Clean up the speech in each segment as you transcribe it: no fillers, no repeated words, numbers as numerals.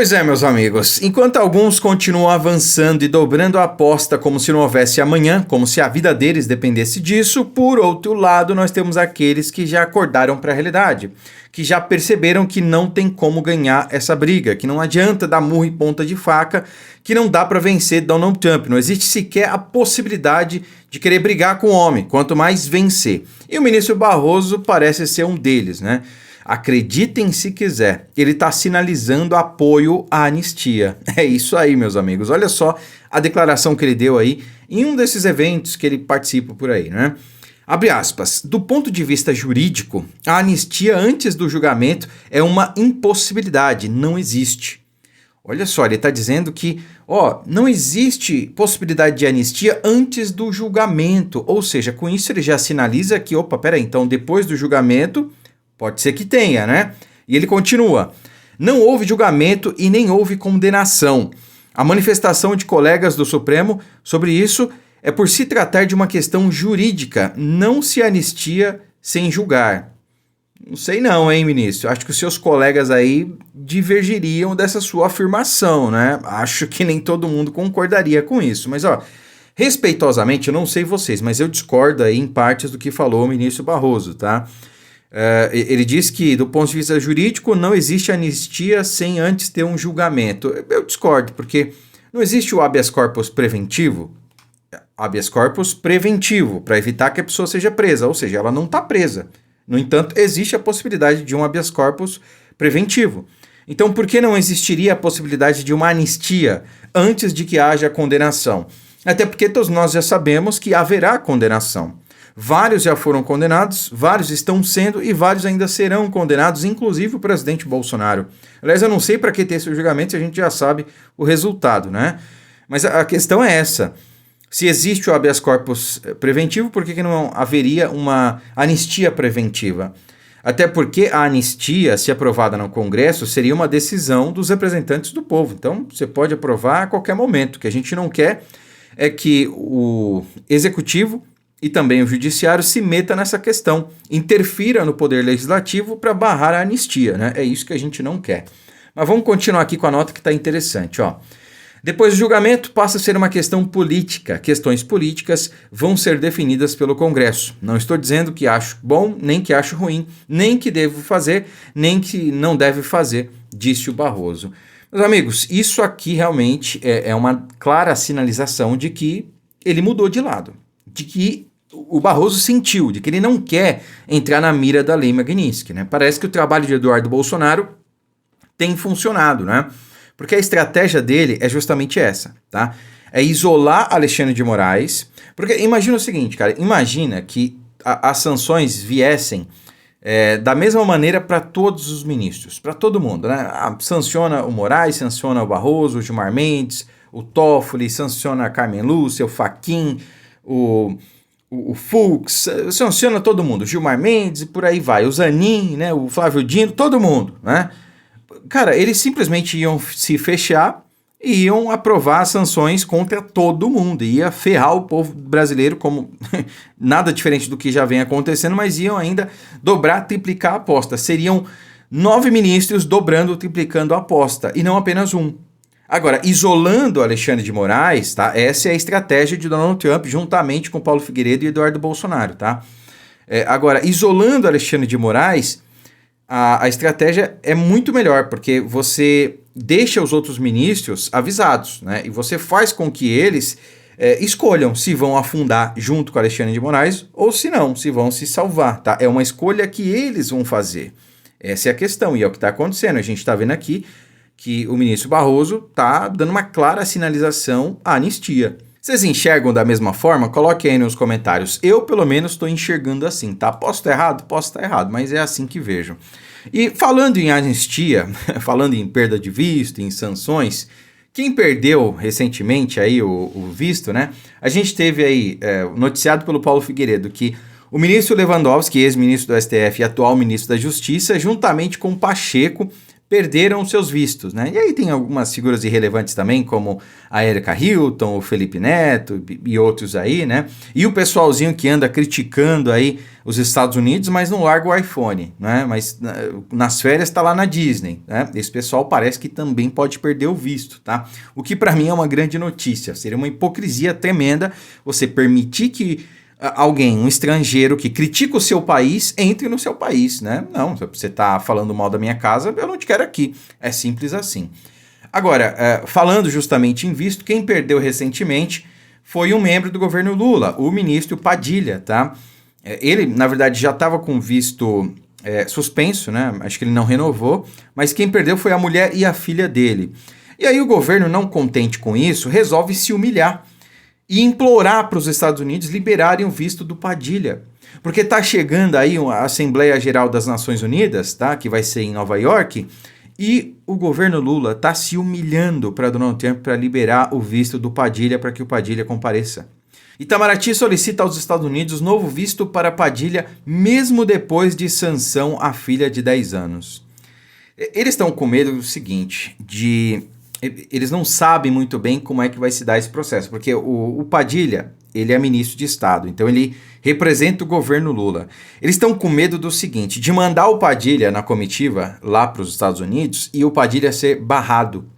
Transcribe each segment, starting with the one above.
Pois é, meus amigos, enquanto alguns continuam avançando e dobrando a aposta como se não houvesse amanhã, como se a vida deles dependesse disso, por outro lado, nós temos aqueles que já acordaram para a realidade, que já perceberam que não tem como ganhar essa briga, que não adianta dar murro e ponta de faca, que não dá para vencer Donald Trump, não existe sequer a possibilidade de querer brigar com o homem, quanto mais vencer. E o ministro Barroso parece ser um deles, né? Acreditem se quiser, ele está sinalizando apoio à anistia. É isso aí, meus amigos. Olha só a declaração que ele deu aí em um desses eventos que ele participa por aí, né? Abre aspas. Do ponto de vista jurídico, a anistia antes do julgamento é uma impossibilidade, não existe. Olha só, ele está dizendo que, não existe possibilidade de anistia antes do julgamento. Ou seja, com isso ele já sinaliza que, peraí, então depois do julgamento pode ser que tenha, né? E ele continua. Não houve julgamento e nem houve condenação. A manifestação de colegas do Supremo sobre isso é por se tratar de uma questão jurídica. Não se anistia sem julgar. Não sei não, hein, ministro? Acho que os seus colegas aí divergiriam dessa sua afirmação, né? Acho que nem todo mundo concordaria com isso. Mas, respeitosamente, eu não sei vocês, mas eu discordo aí em partes do que falou o ministro Barroso, tá? Ele diz que, do ponto de vista jurídico, não existe anistia sem antes ter um julgamento. Eu discordo, porque não existe o habeas corpus preventivo. Habeas corpus preventivo, para evitar que a pessoa seja presa, ou seja, ela não está presa. No entanto, existe a possibilidade de um habeas corpus preventivo. Então, por que não existiria a possibilidade de uma anistia antes de que haja condenação? Até porque todos nós já sabemos que haverá condenação. Vários já foram condenados, vários estão sendo e vários ainda serão condenados, inclusive o presidente Bolsonaro. Aliás, eu não sei para que ter esse julgamento se a gente já sabe o resultado, né? Mas a questão é essa. Se existe o habeas corpus preventivo, por que não haveria uma anistia preventiva? Até porque a anistia, se aprovada no Congresso, seria uma decisão dos representantes do povo. Então, você pode aprovar a qualquer momento. O que a gente não quer é que o executivo e também o judiciário se meta nessa questão, interfira no poder legislativo para barrar a anistia, né? É isso que a gente não quer. Mas vamos continuar aqui com a nota que está interessante, Depois do julgamento, passa a ser uma questão política. Questões políticas vão ser definidas pelo Congresso. Não estou dizendo que acho bom, nem que acho ruim, nem que devo fazer, nem que não deve fazer, disse o Barroso. Meus amigos, isso aqui realmente é uma clara sinalização de que ele mudou de lado, de que o Barroso sentiu, de que ele não quer entrar na mira da Lei Magnitsky, né? Parece que o trabalho de Eduardo Bolsonaro tem funcionado, né? Porque a estratégia dele é justamente essa, tá? É isolar Alexandre de Moraes. Porque imagina o seguinte, cara, imagina que as sanções viessem da mesma maneira para todos os ministros, para todo mundo, né? Sanciona o Moraes, sanciona o Barroso, o Gilmar Mendes, o Toffoli, sanciona a Carmen Lúcia, o Fachin, o Fux, sanciona todo mundo, o Gilmar Mendes e por aí vai, o Zanin, né? O Flávio Dino, todo mundo, né? Cara, eles simplesmente iam se fechar e iam aprovar sanções contra todo mundo. Ia ferrar o povo brasileiro como nada diferente do que já vem acontecendo, mas iam ainda dobrar, triplicar a aposta. Seriam 9 ministros dobrando, triplicando a aposta, e não apenas um. Agora, isolando Alexandre de Moraes, tá? Essa é a estratégia de Donald Trump, juntamente com Paulo Figueiredo e Eduardo Bolsonaro, tá? Agora, isolando Alexandre de Moraes, a estratégia é muito melhor, porque você deixa os outros ministros avisados, né? E você faz com que eles escolham se vão afundar junto com Alexandre de Moraes ou se não, se vão se salvar, tá? É uma escolha que eles vão fazer. Essa é a questão, e é o que está acontecendo. A gente está vendo aqui que o ministro Barroso está dando uma clara sinalização à anistia. Vocês enxergam da mesma forma? Coloquem aí nos comentários. Eu, pelo menos, estou enxergando assim, tá? Posso estar errado? Posso estar errado, mas é assim que vejo. E falando em anistia, falando em perda de visto, em sanções, quem perdeu recentemente aí o visto, né? A gente teve aí, noticiado pelo Paulo Figueiredo, que o ministro Lewandowski, ex-ministro do STF e atual ministro da Justiça, juntamente com Pacheco, perderam seus vistos, né? E aí tem algumas figuras irrelevantes também, como a Erika Hilton, o Felipe Neto e outros aí, né? E o pessoalzinho que anda criticando aí os Estados Unidos, mas não larga o iPhone, né? Mas nas férias tá lá na Disney, né? Esse pessoal parece que também pode perder o visto, tá? O que para mim é uma grande notícia. Seria uma hipocrisia tremenda você permitir que alguém, um estrangeiro que critica o seu país, entre no seu país, né? Não, se você tá falando mal da minha casa, eu não te quero aqui. É simples assim. Agora, falando justamente em visto, quem perdeu recentemente foi um membro do governo Lula, o ministro Padilha, tá? Ele, na verdade, já estava com visto suspenso, né? Acho que ele não renovou, mas quem perdeu foi a mulher e a filha dele. E aí o governo, não contente com isso, resolve se humilhar e implorar para os Estados Unidos liberarem o visto do Padilha. Porque está chegando aí a Assembleia Geral das Nações Unidas, tá? Que vai ser em Nova York, e o governo Lula está se humilhando para Donald Trump para liberar o visto do Padilha para que o Padilha compareça. Itamaraty solicita aos Estados Unidos novo visto para Padilha, mesmo depois de sanção à filha de 10 anos. Eles estão com medo do seguinte, eles não sabem muito bem como é que vai se dar esse processo, porque o Padilha, ele é ministro de Estado, então ele representa o governo Lula. Eles estão com medo do seguinte, de mandar o Padilha na comitiva lá para os Estados Unidos e o Padilha ser barrado.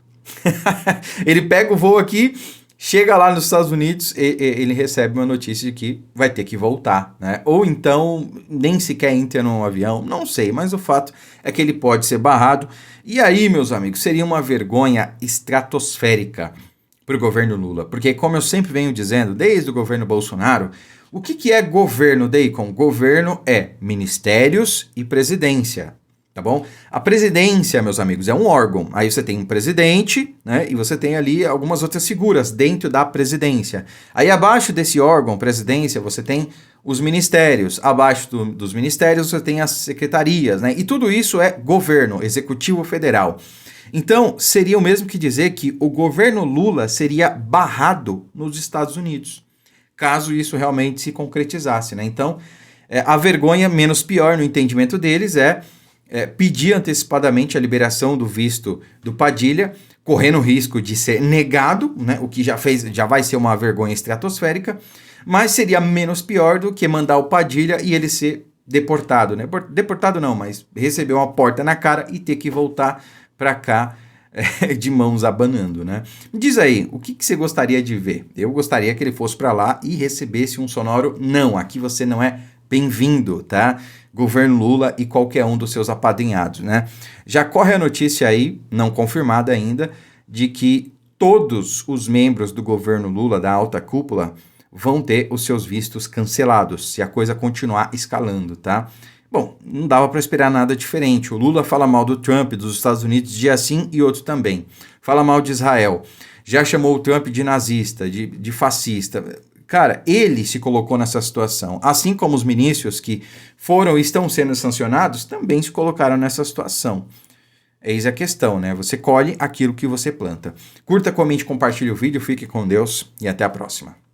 Ele pega o voo aqui, chega lá nos Estados Unidos, ele recebe uma notícia de que vai ter que voltar, né? Ou então nem sequer entra num avião, não sei, mas o fato é que ele pode ser barrado. E aí, meus amigos, seria uma vergonha estratosférica para o governo Lula. Porque, como eu sempre venho dizendo, desde o governo Bolsonaro, o que é governo, Deicon? Governo é ministérios e presidência. Tá bom? A presidência, meus amigos, é um órgão. Aí você tem um presidente, né? E você tem ali algumas outras figuras dentro da presidência. Aí abaixo desse órgão, presidência, você tem os ministérios. Abaixo dos ministérios você tem as secretarias, né? E tudo isso é governo, executivo federal. Então, seria o mesmo que dizer que o governo Lula seria barrado nos Estados Unidos, caso isso realmente se concretizasse, né? Então, a vergonha menos pior no entendimento deles é pedir antecipadamente a liberação do visto do Padilha, correndo o risco de ser negado, né, o que já vai ser uma vergonha estratosférica, mas seria menos pior do que mandar o Padilha e ele ser deportado, né? Deportado não, mas receber uma porta na cara e ter que voltar para cá de mãos abanando, né? Diz aí, o que você gostaria de ver? Eu gostaria que ele fosse para lá e recebesse um sonoro não, aqui você não é bem-vindo, tá? Governo Lula e qualquer um dos seus apadrinhados, né? Já corre a notícia aí, não confirmada ainda, de que todos os membros do governo Lula, da alta cúpula, vão ter os seus vistos cancelados, se a coisa continuar escalando, tá? Bom, não dava para esperar nada diferente. O Lula fala mal do Trump, dos Estados Unidos, dia sim e outro também. Fala mal de Israel. Já chamou o Trump de nazista, de fascista. Cara, ele se colocou nessa situação, assim como os ministros que foram e estão sendo sancionados também se colocaram nessa situação. Eis a questão, né? Você colhe aquilo que você planta. Curta, comente, compartilhe o vídeo, fique com Deus e até a próxima.